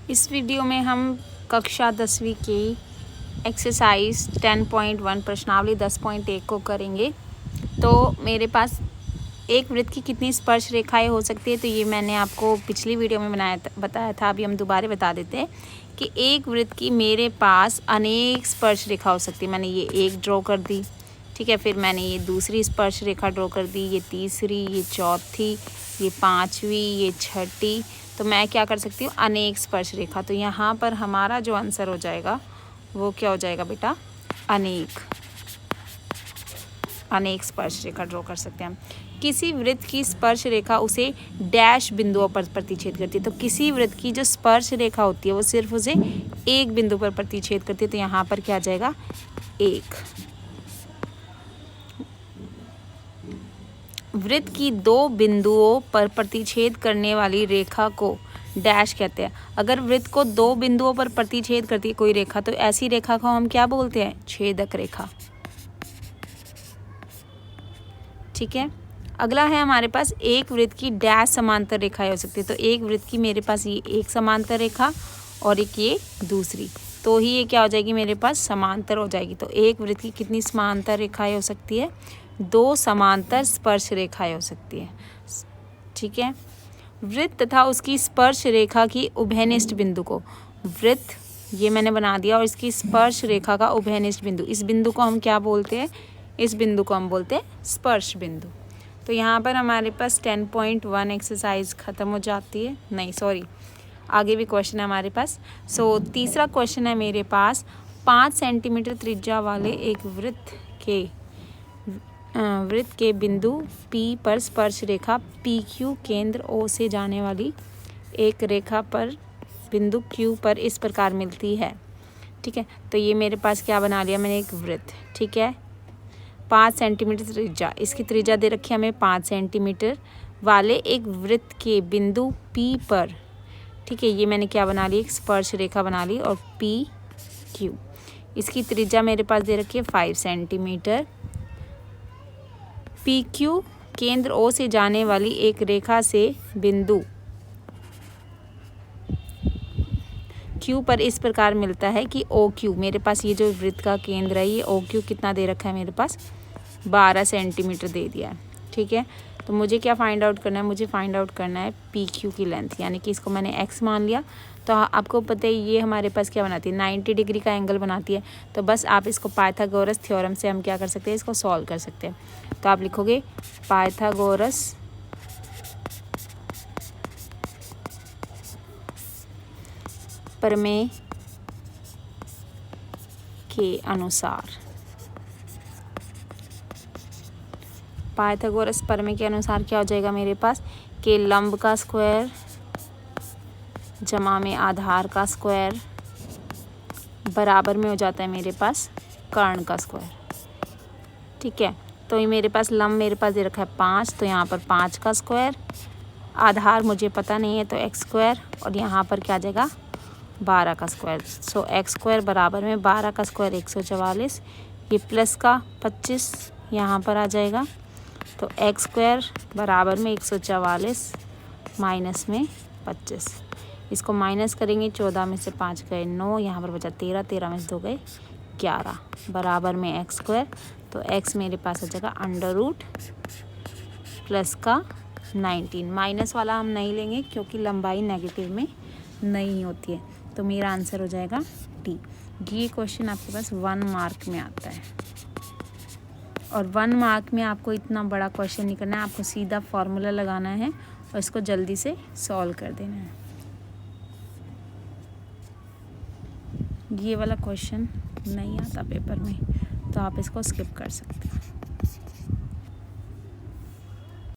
इस वीडियो में हम कक्षा 10वीं की एक्सरसाइज 10.1 प्रश्नावली 10.1 को करेंगे। तो मेरे पास एक वृत्त की कितनी स्पर्श रेखाएं हो सकती है, तो ये मैंने आपको पिछली वीडियो में बताया था। अभी हम दोबारा बता देते हैं कि एक वृत्त की मेरे पास अनेक स्पर्श रेखा हो सकती है। मैंने ये एक ड्रॉ कर दी, ठीक है, फिर मैंने ये दूसरी स्पर्श रेखा ड्रॉ कर दी, ये तीसरी, ये चौथी, ये पांचवी, ये छठी। तो मैं क्या कर सकती हूँ, अनेक स्पर्श रेखा। तो यहाँ पर हमारा जो आंसर हो जाएगा वो क्या हो जाएगा बेटा, अनेक स्पर्श रेखा ड्रॉ कर सकते हैं हम। किसी वृत्त की स्पर्श रेखा उसे डैश बिंदुओं पर प्रतिच्छेद करती है। तो किसी वृत्त की जो स्पर्श रेखा होती है वो सिर्फ उसे एक बिंदु पर प्रतिच्छेद करती है। तो यहाँ पर क्या आ जाएगा, एक। वृत्त की दो बिंदुओं पर प्रतिच्छेद करने वाली रेखा को डैश कहते हैं। अगर वृत्त को दो बिंदुओं पर प्रतिच्छेद करती है कोई रेखा, तो ऐसी रेखा को हम क्या बोलते हैं, छेदक रेखा। ठीक है। अगला है हमारे पास एक वृत्त की डैश समांतर रेखाएं हो सकती है। तो एक वृत्त की मेरे पास ये एक समांतर रेखा और एक ये दूसरी, तो ही ये क्या हो जाएगी, मेरे पास समांतर हो जाएगी। तो एक वृत्त की कितनी समांतर रेखाएं हो सकती है, दो समांतर स्पर्श रेखाएं हो सकती है। ठीक है। वृत्त तथा उसकी स्पर्श रेखा की उभयनिष्ठ बिंदु को, वृत्त ये मैंने बना दिया और इसकी स्पर्श रेखा का उभयनिष्ठ बिंदु, इस बिंदु को हम क्या बोलते हैं, इस बिंदु को हम बोलते हैं स्पर्श बिंदु। तो यहाँ पर हमारे पास 10.1 एक्सरसाइज ख़त्म हो जाती है। नहीं सॉरी, आगे भी क्वेश्चन है हमारे पास। तीसरा क्वेश्चन है मेरे पास, 5 सेंटीमीटर त्रिज्या वाले एक वृत्त के बिंदु P पर स्पर्श रेखा PQ केंद्र O से जाने वाली एक रेखा पर बिंदु Q पर इस प्रकार मिलती है। ठीक है। तो ये मेरे पास क्या बना लिया मैंने, एक वृत्त। ठीक है, 5 सेंटीमीटर त्रिज्या, इसकी त्रिज्या दे रखी है हमें 5 सेंटीमीटर वाले एक वृत्त के बिंदु P पर, ठीक है, ये मैंने क्या बना ली, एक स्पर्श रेखा बना ली और PQ, इसकी त्रिज्या मेरे पास दे रखी है 5 सेंटीमीटर। PQ केंद्र O से जाने वाली एक रेखा से बिंदु Q पर इस प्रकार मिलता है कि OQ, मेरे पास ये जो वृत्त का केंद्र है ये OQ कितना दे रखा है, मेरे पास 12 सेंटीमीटर दे दिया है। ठीक है। तो मुझे क्या फाइंड आउट करना है, मुझे फाइंड आउट करना है PQ की लेंथ, यानी कि इसको मैंने x मान लिया। तो आपको पता है ये हमारे पास क्या बनाती है, 90 डिग्री का एंगल बनाती है। तो बस आप इसको पाइथागोरस थ्योरम से हम क्या कर सकते हैं, इसको सॉल्व कर सकते हैं। तो आप लिखोगे पाइथागोरस प्रमेय के अनुसार, पाइथागोरस प्रमेय के अनुसार क्या हो जाएगा मेरे पास, कि लंब का स्क्वायर जमा में आधार का स्क्वायर बराबर में हो जाता है मेरे पास कर्ण का स्क्वायर। ठीक है। तो ये मेरे पास लंब मेरे पास दे रखा है 5, तो यहाँ पर 5 का स्क्वायर, आधार मुझे पता नहीं है तो x स्क्वायर, और यहाँ पर क्या आ जाएगा 12 का स्क्वायर। सो x स्क्वायर बराबर में 12 का स्क्वायर 144, ये प्लस का 25 यहाँ पर आ जाएगा। तो x स्क्वायर बराबर में 144 माइनस में 25, इसको माइनस करेंगे, 14 में से 5 गए 9, यहाँ पर बचा 13, 13 में से 2 गए 11, बराबर में x स्क्वायर। तो x मेरे पास आ जाएगा अंडर रूट प्लस का 19, माइनस वाला हम नहीं लेंगे क्योंकि लंबाई नेगेटिव में नहीं होती है। तो मेरा आंसर हो जाएगा डी। ये क्वेश्चन आपके पास 1 मार्क में आता है, और 1 मार्क में आपको इतना बड़ा क्वेश्चन नहीं करना है, आपको सीधा फॉर्मूला लगाना है और इसको जल्दी से सॉल्व कर देना है। ये वाला क्वेश्चन नहीं आता पेपर में, तो आप इसको स्किप कर सकते हैं।